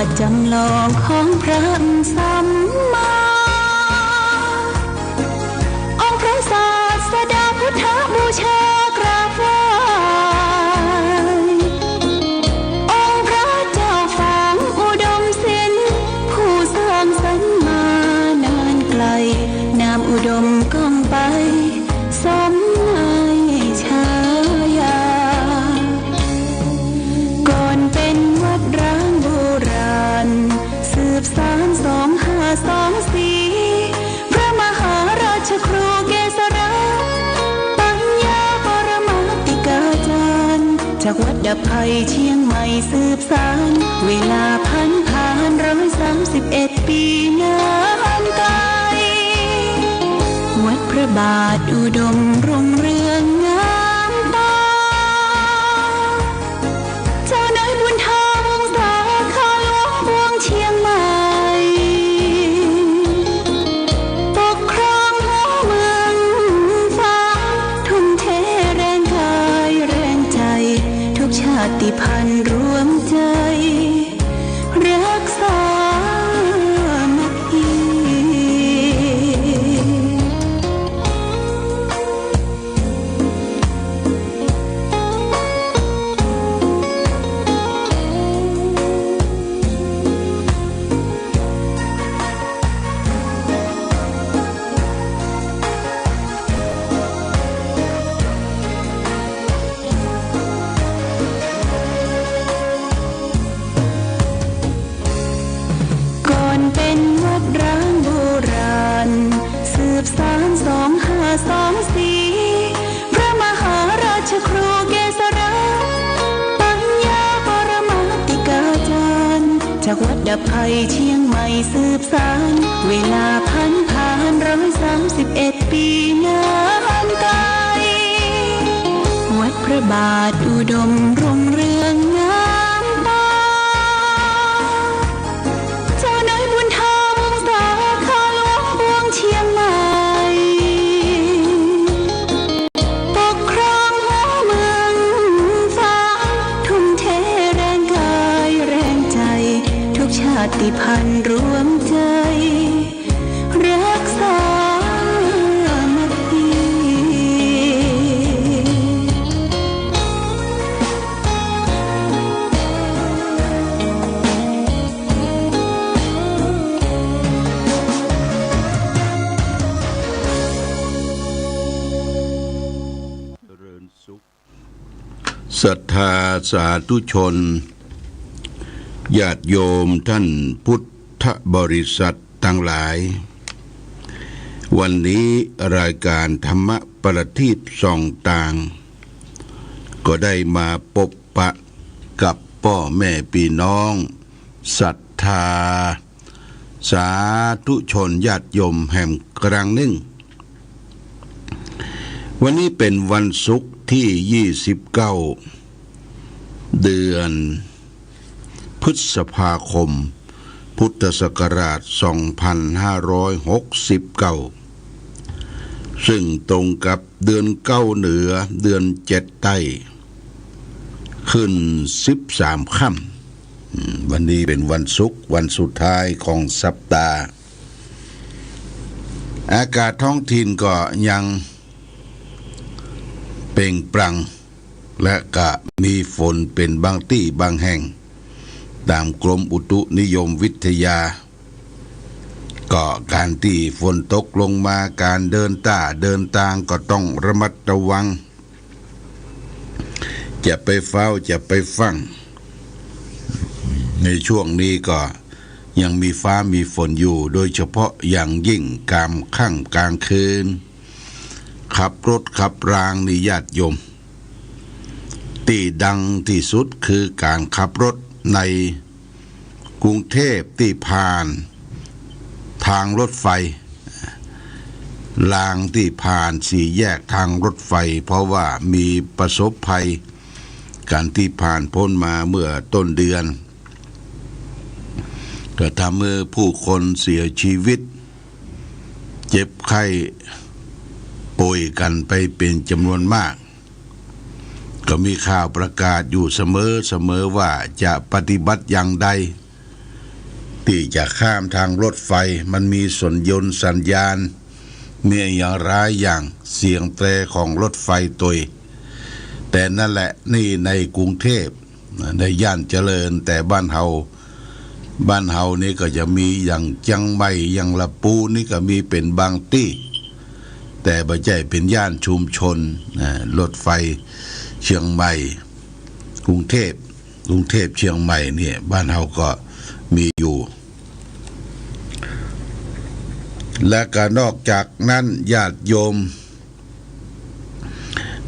ทจำลองของพระสัมมาองค์พระศาสดาพุทธบูชากราบไหว้องค์พระเจ้าฝางอุดมศิลป์ผู้สร้างสรรค์มานานไกลนามอุดมก้องไปสมในฉายาก่อนเป็นวัดร้างโบราณสืบสาน2524พระมหาราชครูเกษราปัญญาปรมาติกาจารย์จากวัดดับภัยเชียงใหม่สืบสานเวลาผ่าน131 ปีนานไกลวัดพระบาทอุดมรุ่งเรืองงามตาเจ้านายบุญธรรมสาขาหลวงบวงเชียงใหม่ปกครองหัวเมืองฟ้าทุ่มเทแรงกายแรงใจทุกชาติพันธุ์รวมใจรักษามัคคีเป็นวัดร้างโบราณสืบสาน2524พระมหาราชครูเกษราปัญญาปรมาติกาจารย์จากวัดดับภัยเชียงใหม่สืบสานเวลาผ่าน131 ปีนานไกลวัดพระบาทอุดมรุ่งเรืองงามตาเจ้านายบุญธรรมสาขาหลวงบวงเชียงใหม่ปกครองหัวเมืองฟ้าทุ่มเทแรงกายแรงใจทุกชาติพันธุ์รวมใจรักษามัคคีศรัทธาสาธุชนญาติโยมท่านพุทธบริษัททั้งหลายวันนี้รายการธรรมประทีปส่องต่างก็ได้มาพบปะกับพ่อแม่พี่น้องศรัทธาสาธุชนญาติโยมแห่งครั้งหนึ่งวันนี้เป็นวันศุกร์ที่29เดือนพฤษภาคมพุทธศักราช2569ซึ่งตรงกับเดือน9เหนือเดือน7ใต้ขึ้น13ค่ำวันนี้เป็นวันศุกร์วันสุดท้ายของสัปดาห์อากาศท้องถิ่นก็ยังเปล่งปลั่งและก็มีฝนเป็นบางที่บางแห่งตามกรมอุตุนิยมวิทยาก็การที่ฝนตกลงมาการเดินทางก็ต้องระมัดระวังจะไปเฝ้าจะไปฟังในช่วงนี้ก็ยังมีฟ้ามีฝนอยู่โดยเฉพาะอย่างยิ่งกลางค่ำกลางคืนขับรถขับรางนี่ญาติโยมที่ดังที่สุดคือการขับรถในกรุงเทพที่ผ่านทางรถไฟรางที่ผ่านสี่แยกทางรถไฟเพราะว่ามีประสบภัยการที่ผ่านพ้นมาเมื่อต้นเดือนก็ทำให้ผู้คนเสียชีวิตเจ็บไข้ป่วยกันไปเป็นจำนวนมากก็มีข่าวประกาศอยู่เสมอว่าจะปฏิบัติอย่างใด ที่จะข้ามทางรถไฟมันมีสัญญาณสัญญาณมีอย่างร้ายอย่างเสียงแตรของรถไฟตัวแต่นั่นแหละนี่ในกรุงเทพในย่านเจริญแต่บ้านเฮานี่ก็จะมีอย่างจังใหม่อย่างละปูนี่ก็มีเป็นบางที่แต่บ่ใช่เป็นย่านชุมชนรถไฟเชียงใหม่กรุงเทพเชียงใหม่เนี่ยบ้านเฮาก็มีอยู่และก็นอกจากนั้นญาติโยม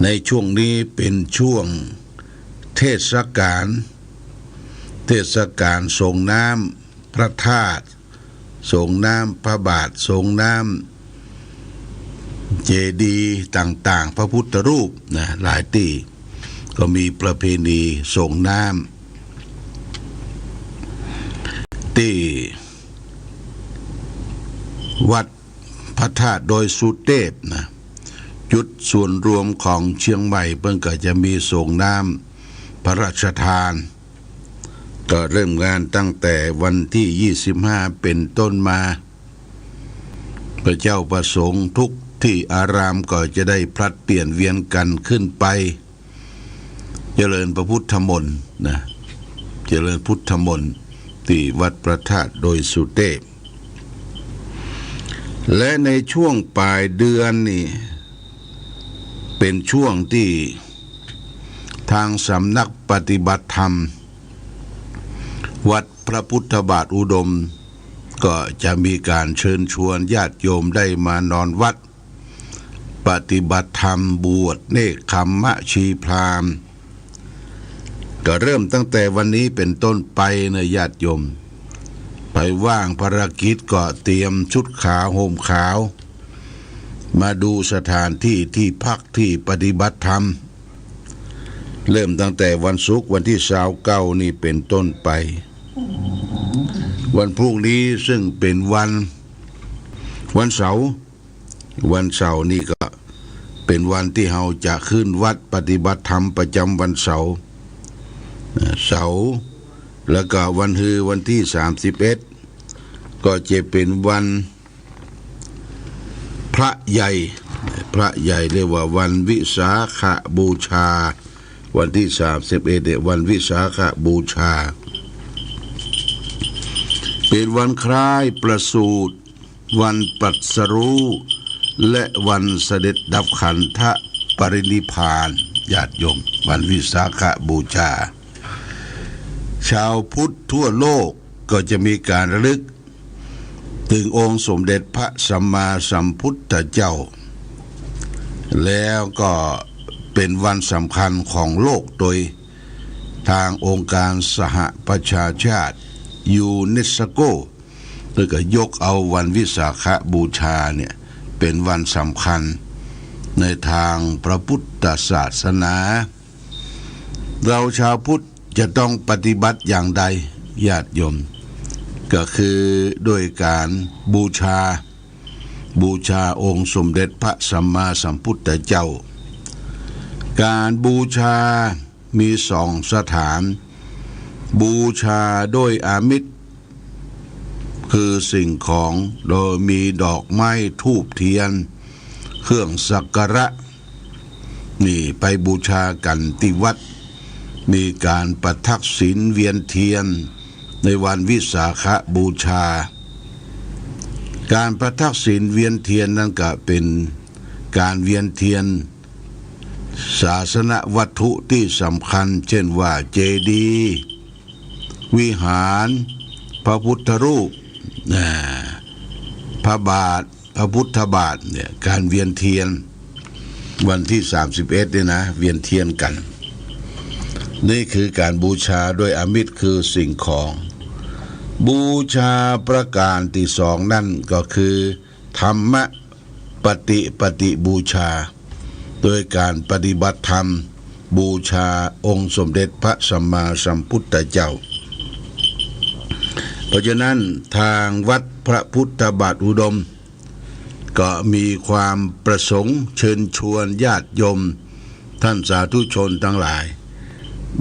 ในช่วงนี้เป็นช่วงเทศกาลส่งน้ำพระธาตุส่งน้ำพระบาทส่งน้ำเจดีย์ต่างๆพระพุทธรูปนะหลายที่ก็มีประเพณีส่งน้ำที่วัดพระธาตุโดยสุเทพนะจุดส่วนรวมของเชียงใหม่เพิ่งก็จะมีส่งน้ำพระราชทานก็เริ่มงานตั้งแต่วันที่25เป็นต้นมาพระเจ้าประสงค์ทุกที่อารามก็จะได้พลัดเปลี่ยนเวียนกันขึ้นไปเจริญพระพุทธมนต์นะเจริญพุทธมนต์ที่วัดพระธาตุโดยสุเทพและในช่วงปลายเดือนนี่เป็นช่วงที่ทางสำนักปฏิบัติธรรมวัดพระพุทธบาทอุดมก็จะมีการเชิญชวนญาติโยมได้มานอนวัดปฏิบัติธรรมบวชเนกขัมมะชีพราหมณ์ก็เริ่มตั้งแต่วันนี้เป็นต้นไปนะญาติโยมไปว่างภารกิจก็เตรียมชุดขาวห่มขาวมาดูสถานที่ที่พักที่ปฏิบัติธรรมเริ่มตั้งแต่วันศุกร์วันที่29นี่เป็นต้นไปวันพรุ่งนี้ซึ่งเป็นวันเสาร์นี่ก็เป็นวันที่เราจะขึ้นวัดปฏิบัติธรรมประจำวันเสาร์แล้วก็วันฮือวันที่31ก็จะเป็นวันพระใหญ่เรียกว่าวันวิสาขบูชาวันที่31วันวิสาขบูชาเป็นวันคล้ายประสูติวันตรัสรู้และวันเสด็จดับขันธปรินิพพานญาติโยมวันวิสาขบูชาชาวพุทธทั่วโลกก็จะมีการระลึกถึงองค์สมเด็จพระสัมมาสัมพุทธเจ้าแล้วก็เป็นวันสำคัญของโลกโดยทางองค์การสหประชาชาติยูเนสโกแล้วก็ยกเอาวันวิสาขบูชาเนี่ยเป็นวันสำคัญในทางพระพุทธศาสนาเราชาวพุทธจะต้องปฏิบัติอย่างใดญาติโยมก็คือด้วยการบูชาองค์สมเด็จพระสัมมาสัมพุทธเจ้าการบูชามี2สถานบูชาด้วยอามิสคือสิ่งของโดยมีดอกไม้ธูปเทียนเครื่องสักการะนี่ไปบูชากันที่วัดมีการประทักษิณเวียนเทียนในวันวิสาขบูชาการประทักษิณเวียนเทียนนั้นก็เป็นการเวียนเทียนศาสนวัตถุที่สำคัญเช่นว่าเจดีย์วิหารพระพุทธรูปพระบาทพระพุทธบาทเนี่ยการเวียนเทียนวันที่31เนี่ยนะเวียนเทียนกันนี่คือการบูชาด้วยอามิสคือสิ่งของบูชาประการที่2นั่นก็คือธรรมปฏิบูชาโดยการปฏิบัติธรรมบูชาองค์สมเด็จพระสัมมาสัมพุทธเจ้าเพราะฉะนั้นทางวัดพระพุทธบาทอุดมก็มีความประสงค์เชิญชวนญาติโยมท่านสาธุชนทั้งหลาย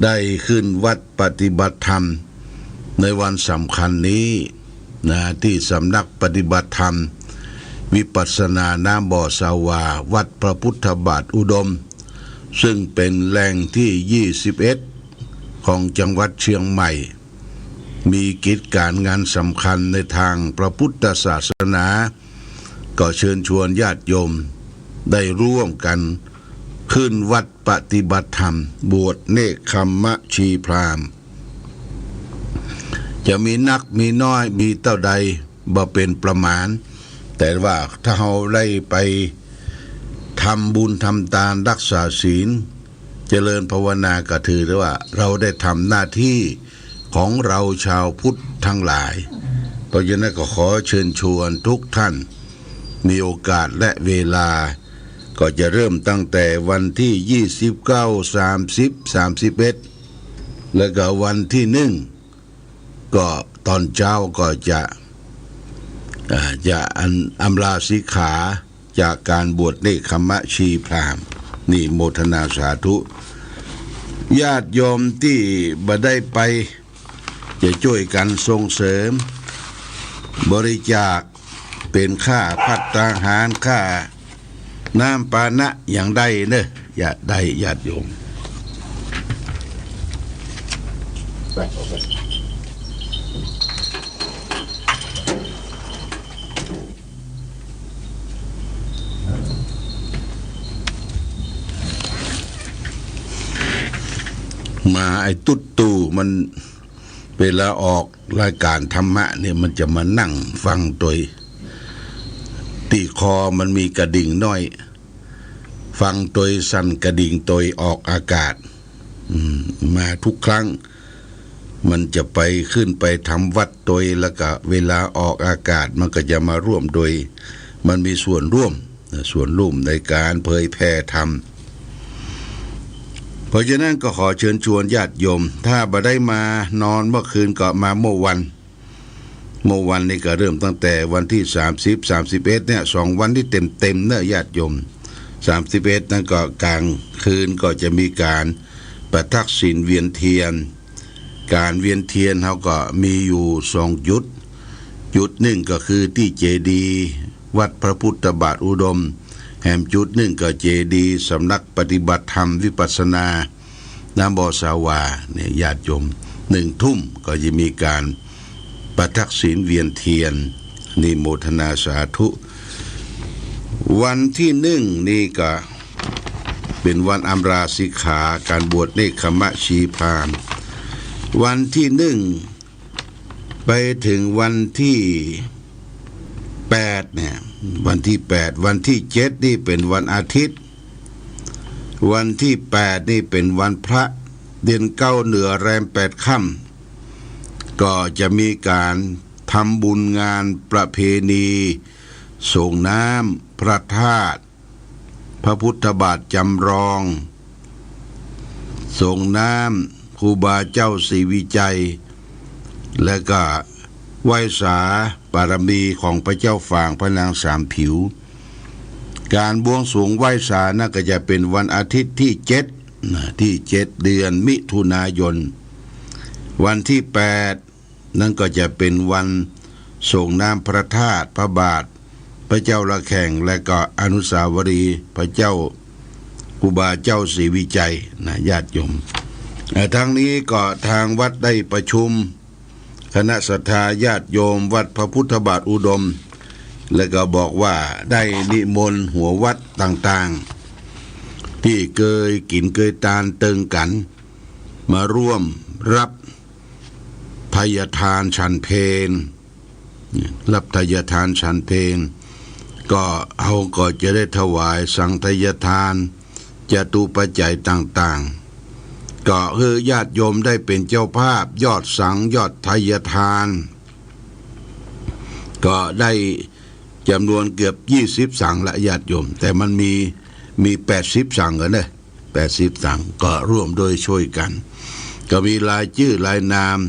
ได้ขึ้นวัดปฏิบัติธรรมในวันสำคัญนี้ ที่สำนักปฏิบัติธรรมวิปัสสนาน้ำบ่อสาวาวัดพระพุทธบาทอุดมซึ่งเป็นแหล่งที่21ของจังหวัดเชียงใหม่มีกิจการงานสำคัญในทางพระพุทธศาสนาก็เชิญชวนญาติโยมได้ร่วมกันขึ้นวัดปฏิบัติธรรมบวชเนกขัมมะชีพราหมณ์จะมีนักมีน้อยมีเท่าใดบ่เป็นประมาณแต่ว่าถ้าเราได้ไปทำบุญทำทานรักษาศีลเจริญภาวนาก็ถือได้ว่าเราได้ทำหน้าที่ของเราชาวพุทธทั้งหลายเพราะฉะนั้นก็ขอเชิญชวนทุกท่านมีโอกาสและเวลาก็จะเริ่มตั้งแต่วันที่29 30 31แล้วก็วันที่1ก็ตอนเช้าก็จะอำลาสิกขาจากการบวชเนกขัมมะชีพราหมณ์นี่โมทนาสาธุญาติโยมที่บ่ได้ไปจะช่วยกันส่งเสริมบริจาคเป็นค่าภัตตาหารค่าน้ำปานะอย่างใดเนอะญาติโยมมาไอ้ตุ๊ดตู่มันเวลาออกรายการธรรมะเนี่ยมันจะมานั่งฟังตัวตีคอมันมีกระดิ่งน้อยฟังตัวสั่นกระดิ่งตัวออกอากาศมาทุกครั้งมันจะไปขึ้นไปทำวัดตัวแล้วก็เวลาออกอากาศมันก็จะมาร่วมโดยมันมีส่วนร่วมในการเผยแผ่ธรรมเพราะฉะนั้นก็ขอเชิญชวนญาติโยมถ้าบ่ได้มานอนเมื่อคืนก็มาเมื่อวันนี่ก็เริ่มตั้งแต่วันที่30 31เนี่ย2วันที่เต็มเนอะญาติโยม31นั่นก็กลางคืนก็จะมีการประทักษิณเวียนเทียนการเวียนเทียนเขาก็มีอยู่2จุดหนึ่งก็คือที่เจดีย์วัดพระพุทธบาทอุดมแห่งจุดหนึ่งก็เจดีย์สำนักปฏิบัติธรรมวิปัสสนาน้ำบ่อสาวาเนี่ยญาติโยม1 ทุ่มก็จะมีการประทักษิณเวียนเทียนนิโมทนาสาธุวันที่1นี่ก็เป็นวันอำลาสิกขาการบวชเนกขัมมะชีพราหมณ์วันที่1ไปถึงวันที่8เนี่ยวันที่8วันที่7นี่เป็นวันอาทิตย์วันที่8นี่เป็นวันพระเดือน9เหนือแรม8ค่ำก็จะมีการทำบุญงานประเพณีส่งน้ำพระธาตุพระพุทธบาทจำลองส่งน้ำครูบาเจ้าศรีวิจัยและก็ไหว้สาบารมีของพระเจ้าฝ่างพระนางสามผิวการบวงสรวงไหว้สานั่นก็จะเป็นวันอาทิตย์ที่7เดือนมิถุนายนวันที่8นั่นก็จะเป็นวันส่งน้ำพระธาตุพระบาทพระเจ้าละแข่งและก็อนุสาวรีย์พระเจ้าครูบาเจ้าศรีวิจัยญาติโยมทั้งนี้ก็ทางวัดได้ประชุมคณะศรัทธาญาติโยมวัดพระพุทธบาทอุดมและก็บอกว่าได้นิมนต์หัววัดต่างๆที่เคยกินเคยทานเติงกันมาร่วมรับทายทานฉันเพลรับทายทานฉันเพลก็เอาก็จะได้ถวายสังทายทานจตุปัจจัยต่างๆก็คือญาติโยมได้เป็นเจ้าภาพยอดสังยอดทายทานก็ได้จำนวนเกือบ20สังละญาติโยมแต่มันมี80สังเหรอเนี่ย80สังก็ร่วมโดยช่วยกันก็มีรายชื่อรายนาม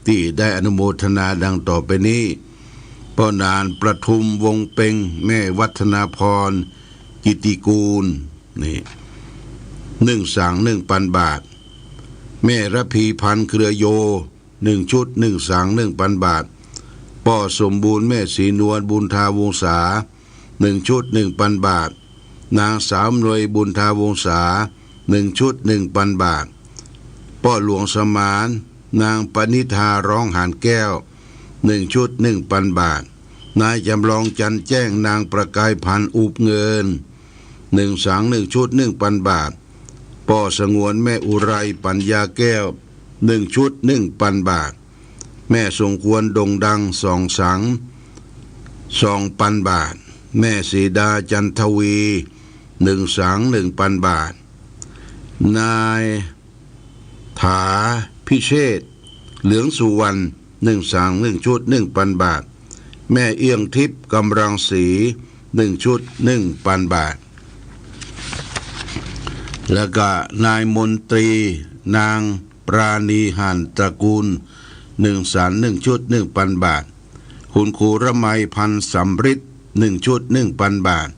ที่ได้อนุโมทนาดังต่อไปนี้พ่อนานประทุมวงเพ็งแม่วัฒนาพรกิติกูลนี่1สัง 1,000 บาทแม่ระพีพันธ์เครือโย1ชุด1สัง 1,000 บาทป ป่อสมบูรณ์แม่สีนวลบุญทาวงศา1 ชุด 1,000 บาทนางสาวหน่วยบุญทาวงศา1 ชุด 1,000 บาทป่อหลวงสมานนางปณิธาร้องหานแก้ว1 ชุด 1,000 บาทนายจำลองจันแจ้งนางประกายพันธ์อุบเงิน1 สัง1 ชุด 1,000 บาทป่อสงวนแม่อุไรปัญญาแก้ว1 ชุด 1,000 บาทแม่สงควรดงดัง2 สัง2,000 บาทแม่สีดาจันทวี1 สัง 1,000 บาทนายถาพิเชษเหลืองสุวรรณ1 สัง 1 ชุด 1,000 บาทแม่เอี้ยงทิพย์กำรังสี1 ชุด 1,000 บาทแล้วก็นายมนตรีนางปราณีหันตระกูล1 สัน 1 ชุด 1,000 บาทคุณครูระไมพันธ์สำริด1 ชุด 1,000 บาท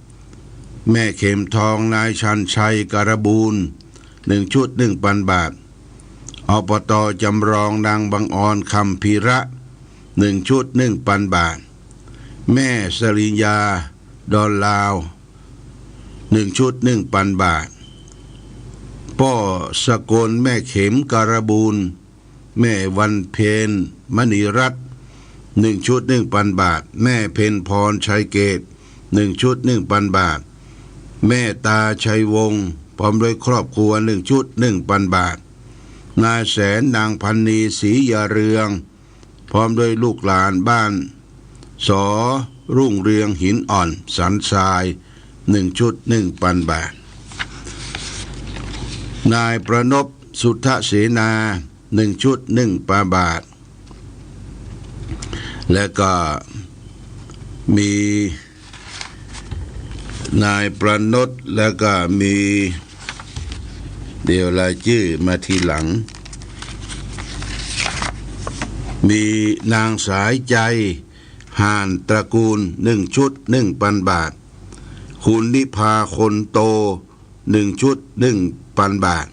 แม่เข็มทองนายชันชัยการบูรณ์1 ชุด 1,000 บาทอบต.จำลองนางบังออนคำพีระ1 ชุด 1,000 บาทแม่สริญญาดอนลาว1 ชุด 1,000 บาทป่อสกลแม่เข็มการบูรณ์แม่วันเพนมณีรัตน์1 ชุด 1,000 บาทแม่เพนพรชัยเกต1 ชุด 1,000 บาทแม่ตาชัยวงศ์พร้อมด้วยครอบครัว1 ชุด 1,000 บาทนายแสนนางพันนีศรียาเรืองพร้อมด้วยลูกหลานบ้านสอรุ่งเรืองหินอ่อนสันทราย1 ชุด 1,000 บาทนายประนพสุทธเสนา1 ชุด 1,000 บาทและก็มีนายประนพแล้วก็มีเดี๋ยวรายชื่อมาทีหลังมีนางสายใจห่านตระกูล1 ชุด 1,000 บาทคุณนิพาคนโต1 ชุด 1,000 บาท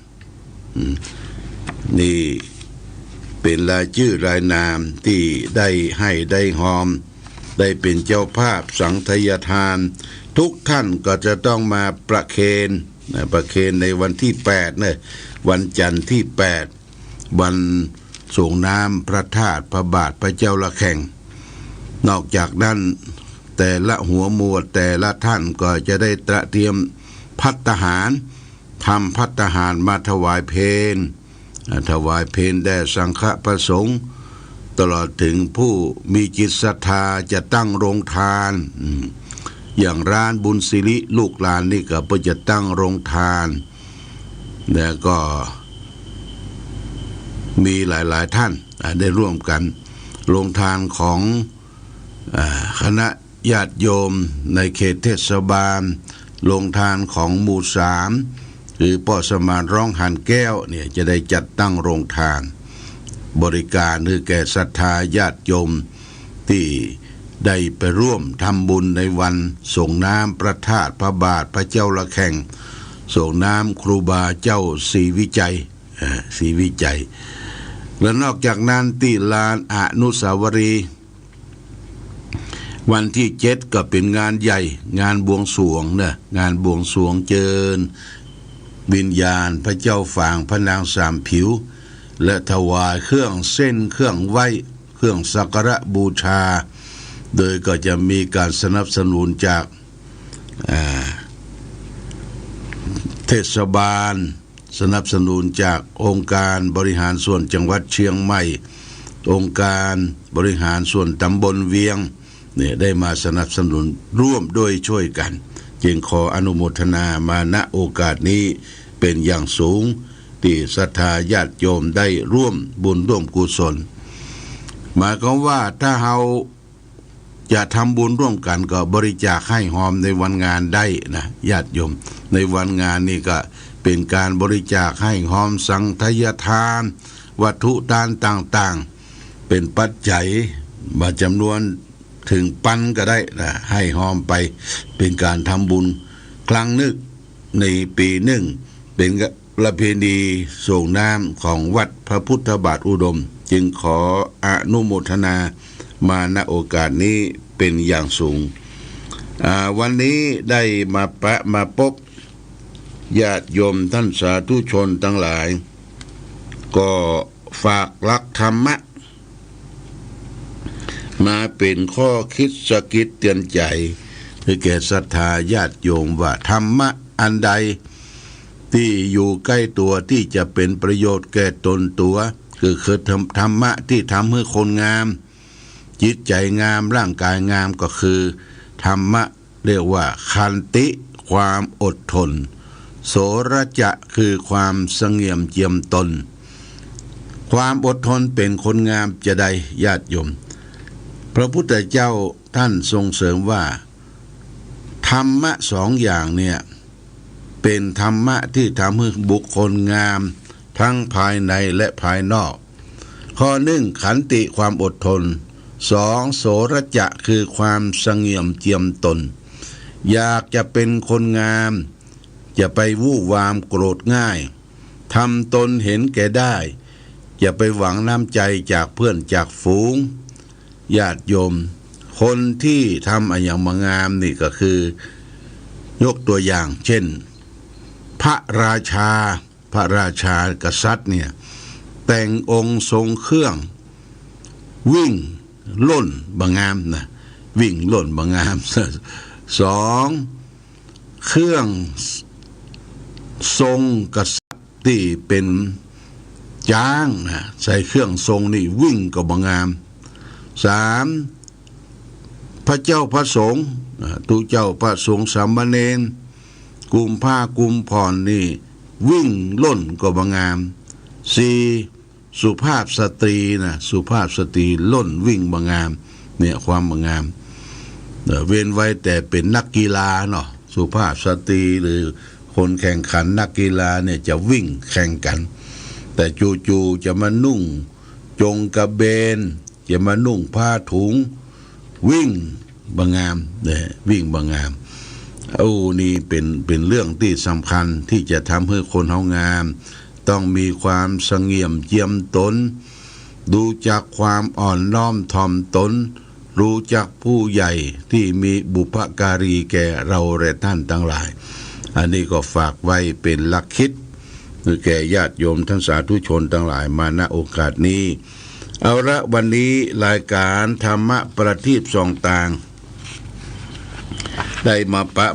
นี่เป็นรายชื่อรายนามที่ได้ให้ได้หอมได้เป็นเจ้าภาพสังฆทานทานทุกท่านก็จะต้องมาประเคนในวันที่8เนี่ยวันจันทร์ที่8วันส่งน้ำพระธาตุพระบาทพระเจ้าละแข่งนอกจากนั้นแต่ละหัวหมวดแต่ละท่านก็จะได้เตรียมภัตตาหารทำภัตตาหารมาถวายเพลแด่สังฆประสงค์ตลอดถึงผู้มีจิตศรัทธาจะตั้งโรงทานอย่างร้านบุญสิริลูกหลานนี่ก็เพื่อจะตั้งโรงทานแล้วก็มีหลายๆท่านได้ร่วมกันโรงทานของคณะญาติโยมในเขตเทศบาลโรงทานของหมู่3หรือป่อสมานร้องหันแก้วเนี่ยจะได้จัดตั้งโรงทานบริการคือแก่ศรัทธาญาติโยมที่ได้ไปร่วมทำบุญในวันส่งน้ำพระธาตุพระบาทพระเจ้าละแข่งส่งน้ำครูบาเจ้าศรีวิจัยและนอกจากนั้นที่ลานอนุสาวรีย์วันที่7ก็เป็นงานใหญ่งานบวงสรวงงานบวงสรวงเจิญวิญญาณพระเจ้าฝางพระนางสามผิวและถวายเครื่องเส้นเครื่องไหว้เครื่องสักการะบูชาโดยก็จะมีการสนับสนุนจากเทศบาลสนับสนุนจากองค์การบริหารส่วนจังหวัดเชียงใหม่องค์การบริหารส่วนตำบลเวียงเนี่ยได้มาสนับสนุนร่วมด้วยช่วยกันจึงขออนุโมทนามาณโอกาสนี้เป็นอย่างสูงที่ศรัทธาญาติโยมได้ร่วมบุญร่วมกุศลหมายความว่าถ้าเราจะทำบุญร่วมกันก็บริจาคให้หอมในวันงานได้นะญาติโยมในวันงานนี้ก็เป็นการบริจาคให้หอมสังฆทานวัตถุทานต่างๆเป็นปัจจัยมาจำนวนถึงปันก็ได้นะให้หอมไปเป็นการทำบุญครั้งนึกในปีหนึ่งเป็นประเพณีส่งน้ำของวัดพระพุทธบาทอุดมจึงขออนุโมทนา มาณโอกาสนี้เป็นอย่างสูงวันนี้ได้มาพบญาติโยมท่านสาธุชนทั้งหลายก็ฝากหลักธรรมะมาเป็นข้อคิดสะกิดเตือนใจให้แก่ศรัทธาญาติโยมว่าธรรมะอันใดที่อยู่ใกล้ตัวที่จะเป็นประโยชน์แก่ตนตัวคือธรรมะที่ทำให้คนงามจิตใจงามร่างกายงามก็คือธรรมะเรียกว่าขันติความอดทนโสรจะคือความเสงี่ยมเจียมตนความอดทนเป็นคนงามจะได้ญาติโยมพระพุทธเจ้าท่านทรงเสริมว่าธรรมะสองอย่างเนี่ยเป็นธรรมะที่ทำให้บุคคลงามทั้งภายในและภายนอกข้อหนึ่งขันติความอดทนสองโสรจะคือความเสงี่ยมเจียมตนอยากจะเป็นคนงามอย่าไปวู่วามโกรธง่ายทำตนเห็นแก่ได้อย่าไปหวังน้ำใจจากเพื่อนจากฝูงญาติโยมคนที่ทำอย่างมางามนี่ก็คือยกตัวอย่างเช่นพระราชากษัตริย์เนี่ยแต่งองค์ทรงเครื่องวิ่งล่นบางามนะวิ่งล่นบางามสองเครื่องทรงกษัตริย์ที่เป็นจ้างนะใส่เครื่องทรงนี่วิ่งก็บางามสามพระเจ้าพระสงฆ์ทุกเจ้าพระสงฆ์สามเณรกุมผ้ากุมผ่อนนี่วิ่งล่นก็บางามสี่สุภาพสตรีนะสุภาพสตรีล่นวิ่งบางามเนี่ยความบางามเว้นไว้แต่เป็นนักกีฬาเนาะสุภาพสตรีหรือคนแข่งขันนักกีฬาเนี่ยจะวิ่งแข่งกันแต่จู่ๆจะมานุ่งจงกระเบนจะมานุ่งผ้าถุงวิ่งบางามเนี่ยวิ่งบางามนี่เป็นเรื่องที่สำคัญที่จะทำให้คนเฮางามต้องมีความเสงี่ยมเจียมตนดูจากความอ่อนน้อมถ่อมตนรู้จักผู้ใหญ่ที่มีบุพการีแก่เราและท่านทั้งหลายอันนี้ก็ฝากไว้เป็นหลักคิดแก่ญาติโยมท่านสาธุชนทั้งหลายมาณโอกาสนี้เอาละวันนี้รายการธรรมะประทีปส่องต่างได้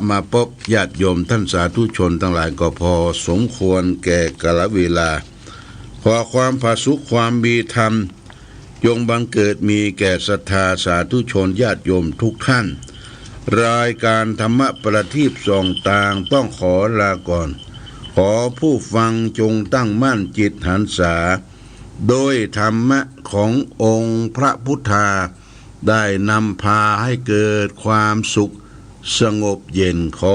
มาพบญาติโยมท่านสาธุชนทั้งหลายก็พอสมควรแก่กาลเวลาขอความผาสุขความมีธรรมจงบังเกิดมีแก่ศรัทธาสาธุชนญาติโยมทุกท่านรายการธรรมะประทีปส่องต่างต้องขอลาก่อนขอผู้ฟังจงตั้งมั่นจิตหันษาโดยธรรมะขององค์พระพุทธาได้นำพาให้เกิดความสุขสงบเย็นขอ